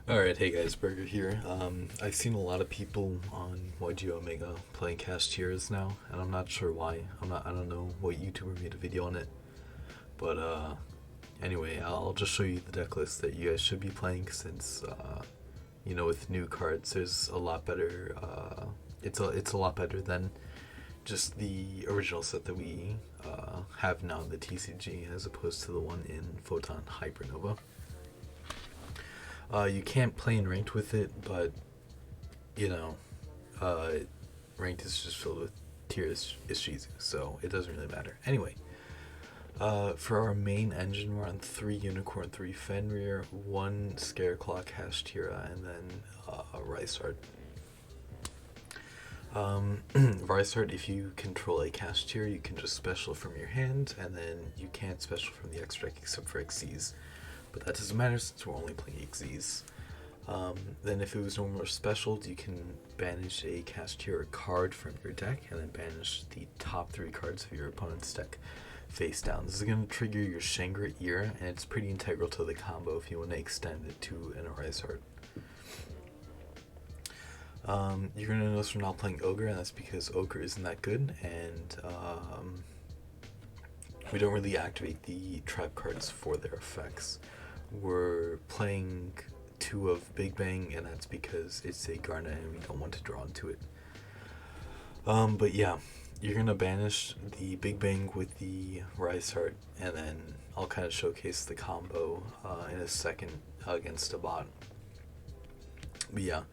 Alright, hey guys, Burger here. I've seen a lot of people on YG Omega playing Kashtira's now, and I'm not sure why. I don't know what YouTuber made a video on it, but anyway, I'll just show you the deck list that you guys should be playing since with new cards, there's a lot better. It's a lot better than just the original set that we have now in the TCG, as opposed to the one in Photon Hypernova. You can't play in ranked with it, but you know, uh, ranked is just filled with tiers issues, so it doesn't really matter. Anyway, for our main engine, we're on 3 Unicorn, 3 Fenrir, 1 Scareclaw Kashtira, and then Rysart. Rysart, if you control a Kashtira, you can just special from your hand, and then you can't special from the extract except for Xyz. But that doesn't matter since we're only playing Xyz. Then if it was no more special, you can banish a Kashtira card from your deck and then banish the top 3 cards of your opponent's deck face down. This is going to trigger your Shangri Ear, and it's pretty integral to the combo if you want to extend it to an Rysart. You're going to notice we're not playing Ogre, and that's because Ogre isn't that good, and we don't really activate the trap cards for their effects. We're playing 2 of Big Bang, and that's because it's a Garnet and we don't want to draw into it. But yeah, you're going to banish the Big Bang with the Rysart, and then I'll kind of showcase the combo in a second against a bot. But yeah,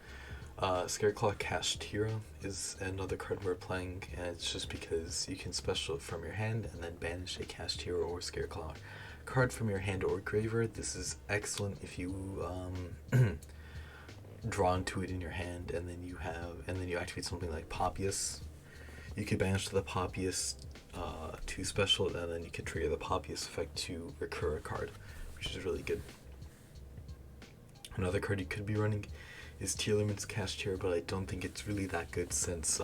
Scareclaw Kashtira is another card we're playing, and it's just because you can special it from your hand and then banish a Kashtira or Scareclaw card from your hand or graveyard. This is excellent if you draw into it in your hand, and then you activate something like Poppius. You could banish the Poppius to special, and then you could trigger the Poppius effect to recur a card, which is really good. Another card you could be running is Tearlament's Kashtira, but I don't think it's really that good since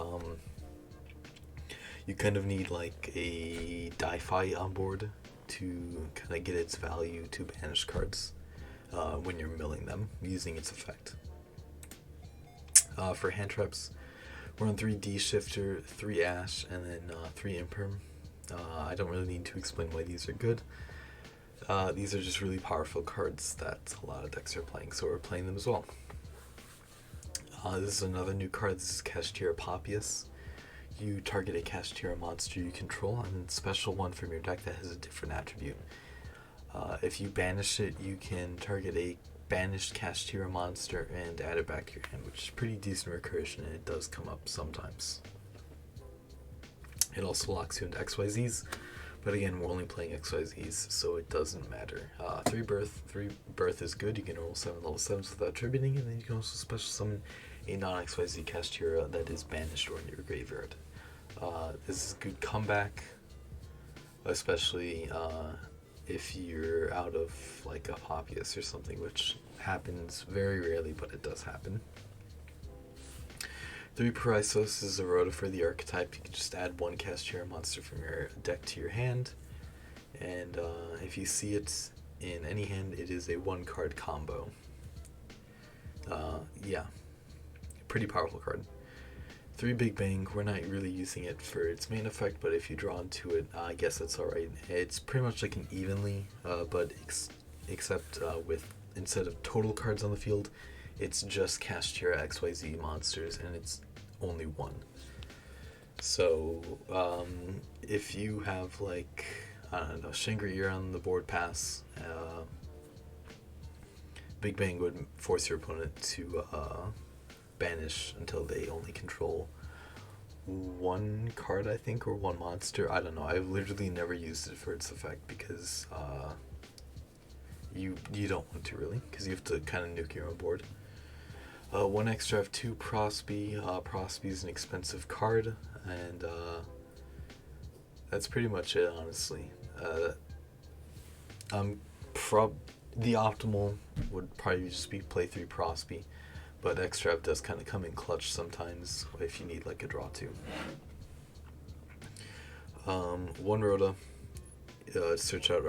you kind of need like a Di-Fi on board to kind of get its value to banish cards when you're milling them using its effect. For hand traps, we're on 3 D-Shifter, 3 Ash, and then 3 Imperm. I don't really need to explain why these are good. These are just really powerful cards that a lot of decks are playing, so we're playing them as well. This is another new card. This is Kashtira Poppius. You target a Kashtira monster you control and then special one from your deck that has a different attribute. If you banish it, you can target a banished Kashtira monster and add it back to your hand, which is pretty decent recursion, and it does come up sometimes. It also locks you into XYZs, but again, we're only playing XYZs, so it doesn't matter. 3 birth is good. You can roll 7 level 7s without attributing, and then you can also special summon a non-XYZ Kashtira that is banished or in your graveyard. This is a good comeback, especially if you're out of like a Poppius or something, which happens very rarely, but it does happen. 3 Parisos is a Rhoda for the archetype. You can just add 1 Kashtira monster from your deck to your hand, and if you see it in any hand, it is a 1-card combo. Yeah, pretty powerful card. 3 Big Bang, we're not really using it for its main effect, but if you draw into it, I guess that's alright. It's pretty much like an evenly, but except with, instead of total cards on the field, it's just Kashtira XYZ monsters, and it's only 1. So, if you have like, I don't know, Shangri-Ear on the board pass, Big Bang would force your opponent to banish until they only control 1 card, I think, or 1 monster. I don't know. I've literally never used it for its effect because you don't want to really, because you have to kind of nuke your own board. 1 extra, I have 2 Prosby. Prosby is an expensive card, and that's pretty much it, honestly. The optimal would probably just be play 3 Prosby, but Extrav does kind of come in clutch sometimes if you need like a draw 2. 1 Rhoda, search out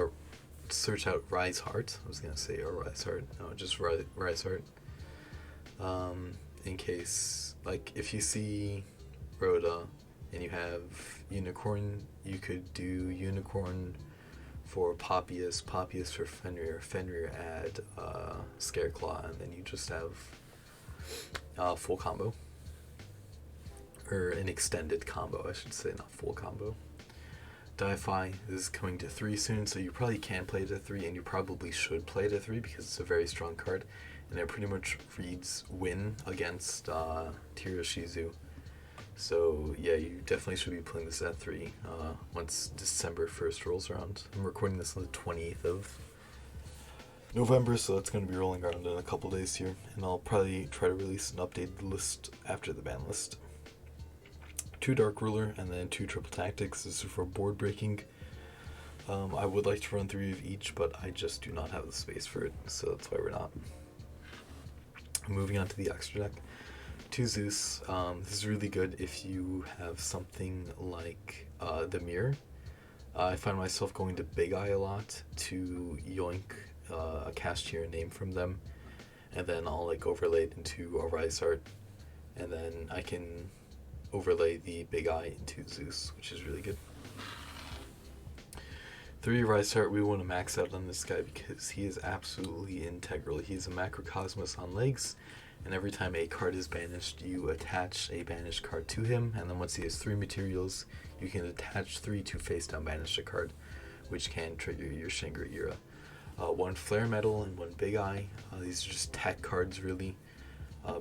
Rise Heart. I was gonna say Rise Heart. No, just Rise Heart. in case, like, if you see Rhoda and you have Unicorn, you could do Unicorn for Poppius, Poppius for Fenrir, Fenrir add Scareclaw, and then you just have full combo. Or an extended combo, I should say, not full combo. Di-Fi is coming to 3 soon, so you probably can play it at 3, and you probably should play it at 3 because it's a very strong card, and it pretty much reads win against Tira Shizu. So yeah, you definitely should be playing this at 3 once December 1st rolls around. I'm recording this on the 28th of November, so it's going to be rolling around in a couple days here, and I'll probably try to release an updated list after the ban list. 2 Dark Ruler and then 2 Triple Tactics. This is for board breaking. I would like to run 3 of each, but I just do not have the space for it, so that's why we're not. Moving on to the extra deck. 2 Zeus. This is really good if you have something like the Mirror. I find myself going to Big Eye a lot to yoink a Kashtira name from them, and then I'll like overlay it into a Rise Art, and then I can overlay the Big Eye into Zeus, which is really good. 3 Rise Art, we want to max out on this guy because he is absolutely integral. He's a Macrocosmos on legs, and every time a card is banished, you attach a banished card to him, and then once he has 3 materials, you can attach 3 to face down banish a card, which can trigger your Shangri-Ira. 1 Flare Metal and 1 Big Eye. These are just tech cards, really.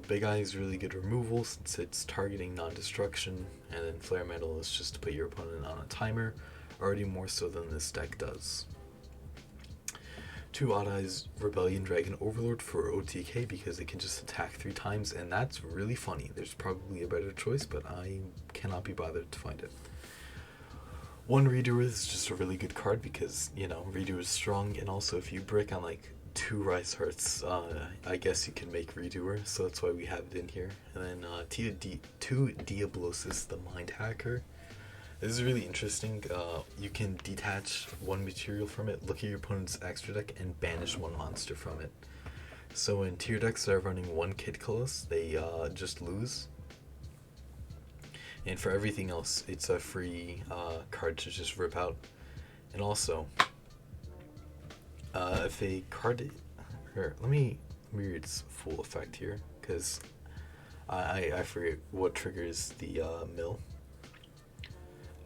Big Eye is really good removal since it's targeting non-destruction, and then Flare Metal is just to put your opponent on a timer, already more so than this deck does. 2 Odd Eyes Rebellion Dragon Overlord for OTK because it can just attack 3 times, and that's really funny. There's probably a better choice, but I cannot be bothered to find it. 1 Redoer is just a really good card because, you know, Redoer is strong, and also if you break on like 2 Rise Hearts, I guess you can make Redoer, so that's why we have it in here. And then 2 Diablosis, the Mind Hacker. This is really interesting. You can detach 1 material from it, look at your opponent's extra deck, and banish 1 monster from it. So in tier decks that are running 1 Kid Colossus, they just lose. And for everything else, it's a free card to just rip out. And also, if a card, here, let me read its full effect here, because I forget what triggers the mill.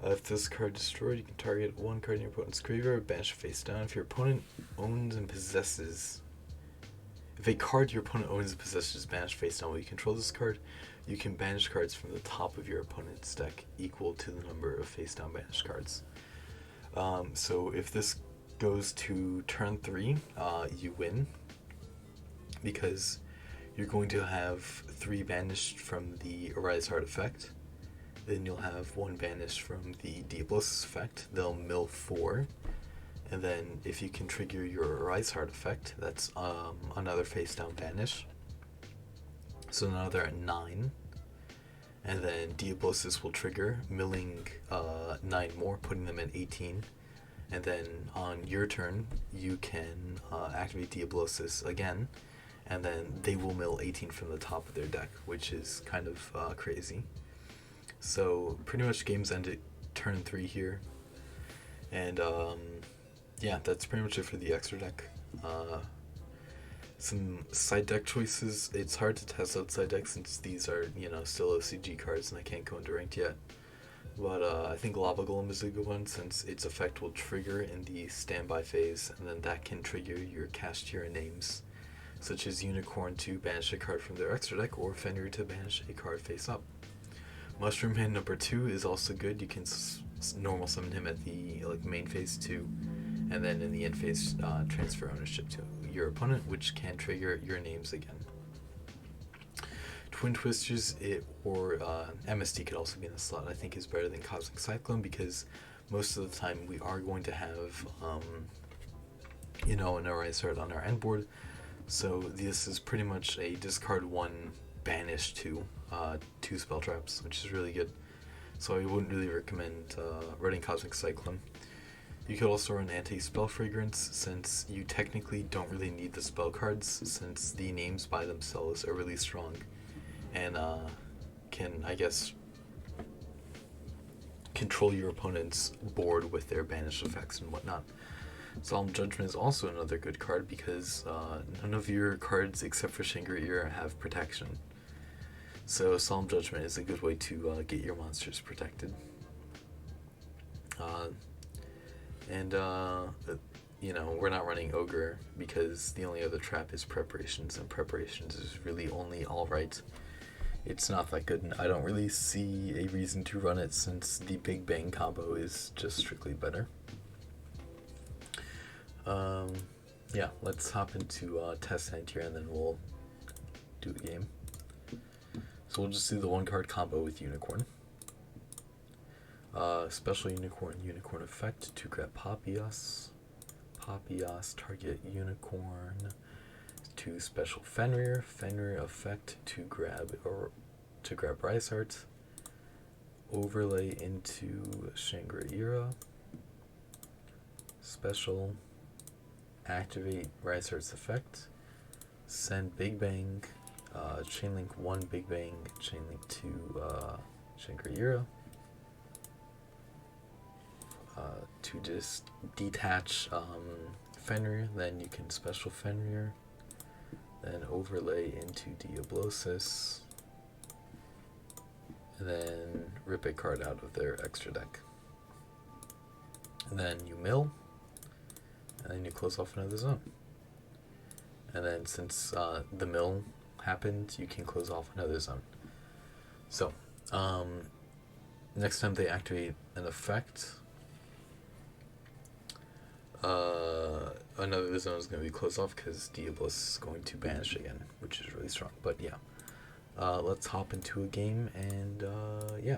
If this card is destroyed, you can target 1 card in your opponent's graveyard, banish face down. If your opponent owns and possesses, if a card your opponent owns and possesses is banished face down while you control this card, you can banish cards from the top of your opponent's deck equal to the number of face down banished cards. So if this goes to turn 3, you win, because you're going to have 3 banished from the Arise Heart effect. Then you'll have 1 banished from the Diablosis effect. They'll mill 4. And then if you can trigger your Arise Heart effect, that's another face down banish. So now they're at 9. And then Diablosis will trigger, milling 9 more, putting them at 18. And then on your turn, you can activate Diablosis again. And then they will mill 18 from the top of their deck, which is kind of crazy. So pretty much games end at turn 3 here, and yeah, that's pretty much it for the extra deck. Some side deck choices. It's hard to test out side decks since these are, you know, still OCG cards and I can't go into ranked yet. But I think Lava Golem is a good one since its effect will trigger in the standby phase, and then that can trigger your Kashtira names, such as Unicorn to banish a card from their extra deck, or Fenrir to banish a card face up. Mushroom Head number 2 is also good. You can normal summon him at the main phase 2, and then in the end phase transfer ownership to your opponent, which can trigger your names again. Twin Twisters or MST could also be in the slot. I think is better than Cosmic Cyclone because most of the time we are going to have you know, an Arise Heart on our end board. So this is pretty much a discard 1, banish 2. 2 spell traps, which is really good. So I wouldn't really recommend running Cosmic Cyclone. You could also run anti-spell fragrance, since you technically don't really need the spell cards, since the names by themselves are really strong and can, I guess, control your opponent's board with their banished effects and whatnot. Solemn Judgment is also another good card because none of your cards except for Shangri-La have protection. So Solemn Judgment is a good way to get your monsters protected. You know, we're not running Ogre because the only other trap is Preparations, and Preparations is really only alright. It's not that good, and I don't really see a reason to run it since the Big Bang combo is just strictly better. Yeah, let's hop into test hand here and then we'll do a game. So we'll just do the one card combo with Unicorn. Special Unicorn effect to grab Papias. Papias, target Unicorn. To special Fenrir effect to grab Rise Heart. Overlay into Shangri-La. Special, activate Rise Heart's effect. Send Big Bang, Chainlink 1 Big Bang, Chainlink 2 Shangri-La. To just detach Fenrir, then you can special Fenrir, then overlay into Diablosis, and then rip a card out of their extra deck. And then you mill, and then you close off another zone. And then since the mill happened, you can close off another zone. So, next time they activate an effect, another zone is going to be closed off because Diablos is going to banish again, which is really strong. But yeah, let's hop into a game and yeah.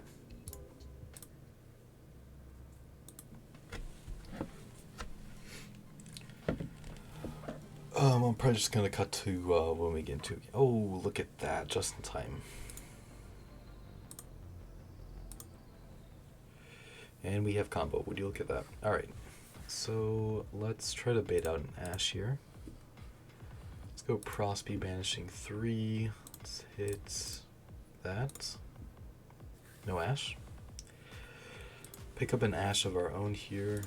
I'm probably just going to cut to when we get into it. Oh, look at that, just in time. And we have combo. Would you look at that? Alright. So let's try to bait out an Ash here. Let's go Prosby banishing 3. Let's hit that. No Ash. Pick up an Ash of our own here.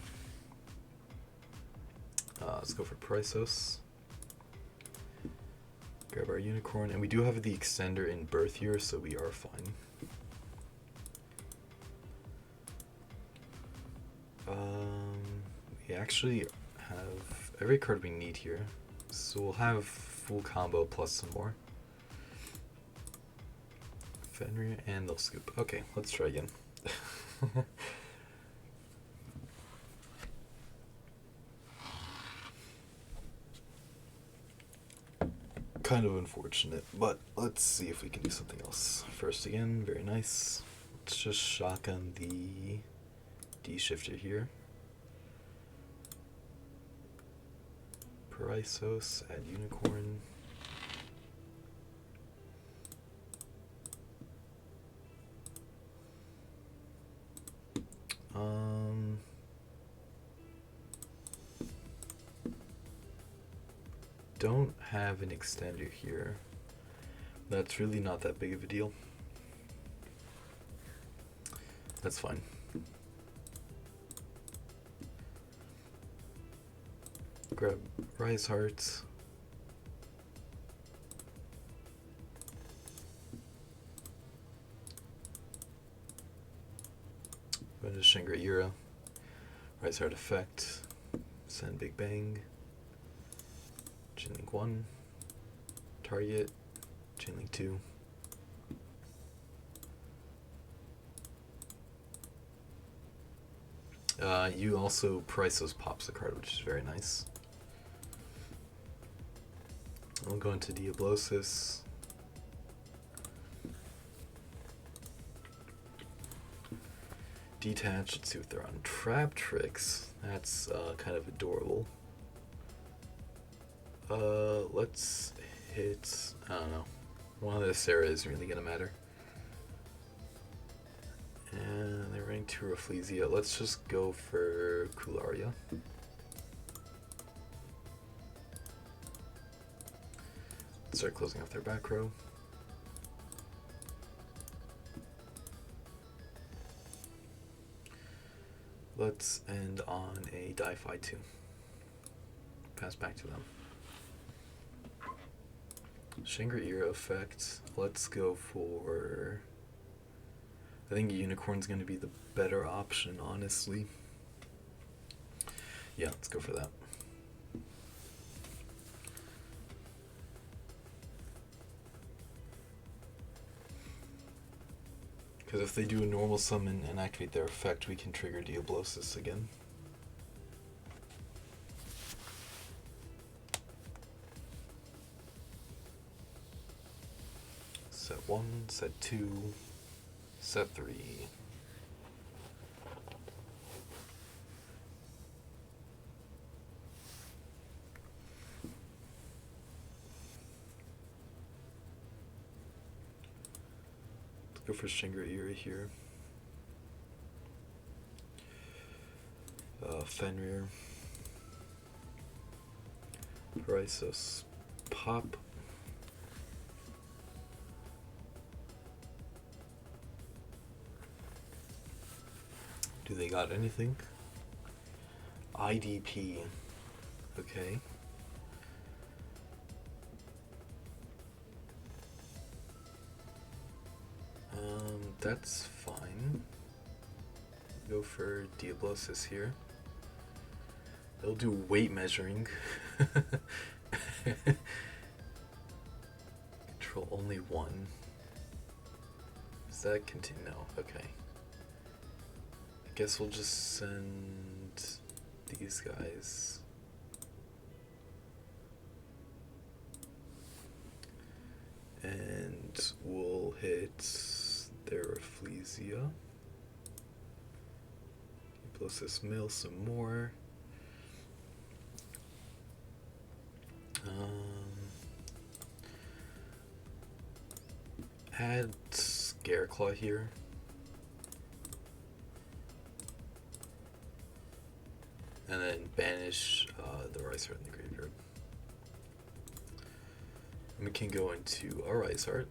Let's go for Prisos. Grab our Unicorn. And we do have the Extender in Birth here, so we are fine. We actually have every card we need here, so we'll have full combo plus some more. Fenrir, and they'll scoop. Okay, let's try again. Kind of unfortunate, but let's see if we can do something else. First again, very nice. Let's just shotgun the D-shifter here. Prisos, add Unicorn. Don't have an extender here. That's really not that big of a deal. That's fine. Grab Rise Hearts. Go into Shangri-La. Rise Heart effect. Send Big Bang. Chainlink 1. Target. Chainlink 2. You also Prisos pops the card, which is very nice. I'll go into Diablosis. Detach. Let's see what they're on. Trap Tricks. That's kind of adorable. Let's hit. I don't know. One of the Sarah is really gonna matter. And they're running going to Rafflesia. Let's just go for Cularia. Start closing off their back row. Let's end on a Di-Fi 2. Pass back to them. Shangri-Ira effect. Let's go for... I think Unicorn's going to be the better option, honestly. Yeah, let's go for that. Because if they do a normal summon and activate their effect, we can trigger Diablosis again. Set 1, set 2, set 3. Let's go for Shangri-Ira here. Fenrir. Paralysis. Pop. Do they got anything? IDP. Okay. That's fine. Go for Diablosis here. They'll do weight measuring. Control only one. Does that continue? No, okay. I guess we'll just send these guys. And we'll hit their Rafflesia. Diablosis mill some more. Add Scareclaw here. And then banish the Rice Art in the graveyard. And we can go into our Rice Art.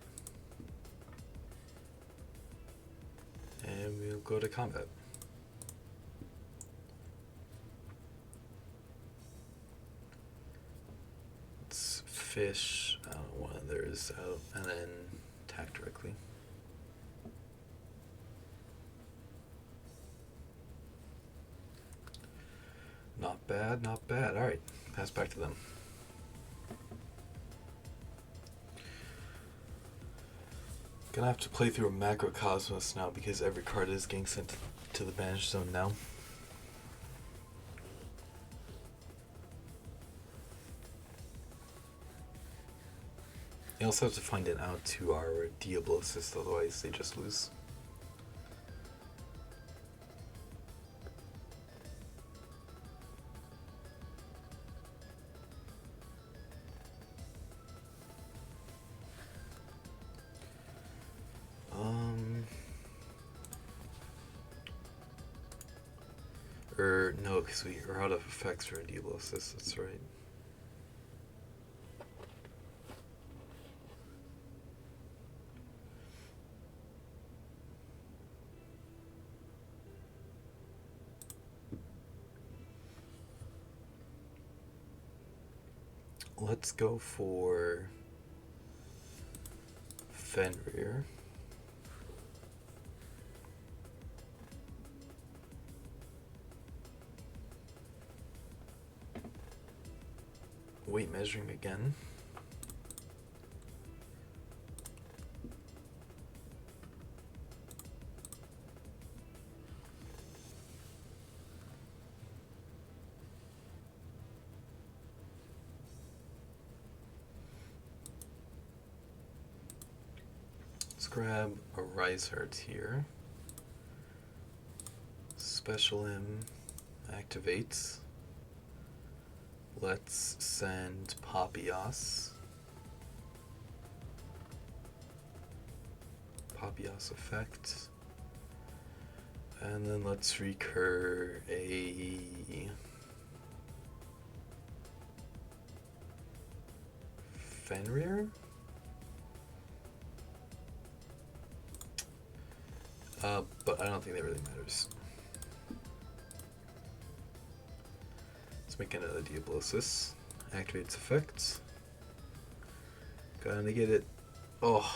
And we'll go to combat. Let's fish one of theirs out and then attack directly. Not bad, not bad. Alright, pass back to them. Gonna have to play through a Macrocosmos now because every card is getting sent to the banish zone now. They also have to find it out to our Diablosis, otherwise they just lose. No, because we are out of effects for Diablosis, that's right. Let's go for Fenrir. Weight measuring again. Let's grab a Rise Heart here. Special M activates. Let's send Papias. Papias effect. And then let's recur a Fenrir. But I don't think that really matters. Let's make another Diablosis. Activates effects. Gotta negate it. Oh.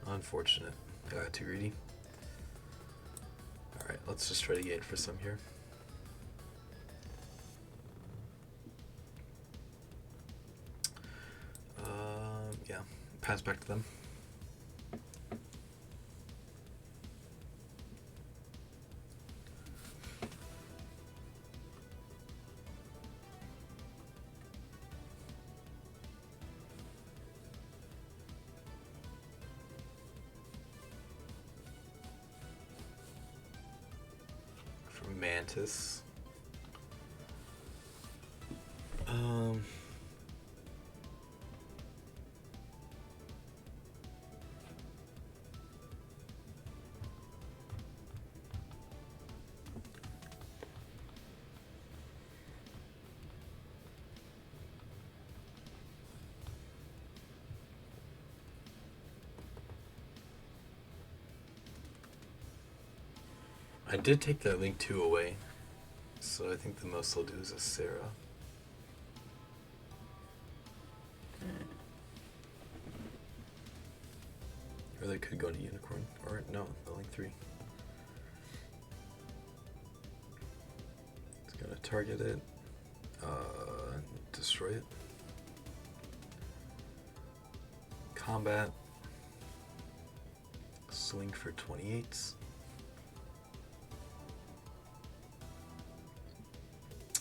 Unfortunate. I got too greedy. Alright, let's just try to get for some here. Yeah, pass back to them. From Mantis. I did take that Link 2 away, so I think the most I'll do is a Sarah. Or they could go to Unicorn, or no, the Link 3. It's gonna target it, destroy it. Combat. Swing for 28s.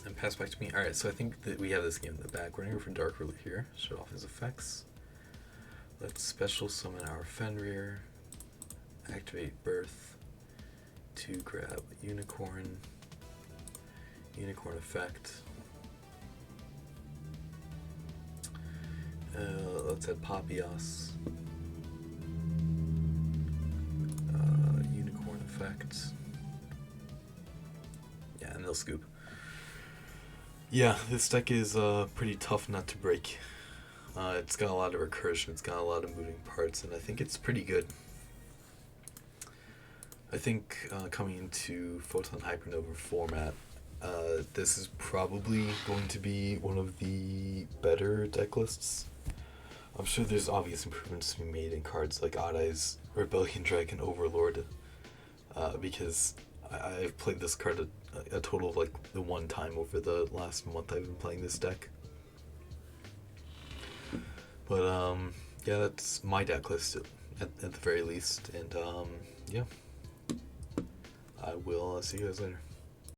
And pass back to me. Alright, so I think that we have this game in the back. We're gonna go for Dark Ruler here. Shut off his effects. Let's special summon our Fenrir. Activate Birth to grab Unicorn. Unicorn effect. Let's add Papias. Unicorn effect. Yeah, and they'll scoop. Yeah, this deck is pretty tough not to break. It's got a lot of recursion, it's got a lot of moving parts, and I think it's pretty good. I think coming into Photon Hypernova format, this is probably going to be one of the better deck lists. I'm sure there's obvious improvements to be made in cards like Odd Eyes, Rebellion Dragon, Overlord, because I've played this card a total of like the one time over the last month I've been playing this deck. But yeah, that's my deck list at the very least, and yeah, I will see you guys later.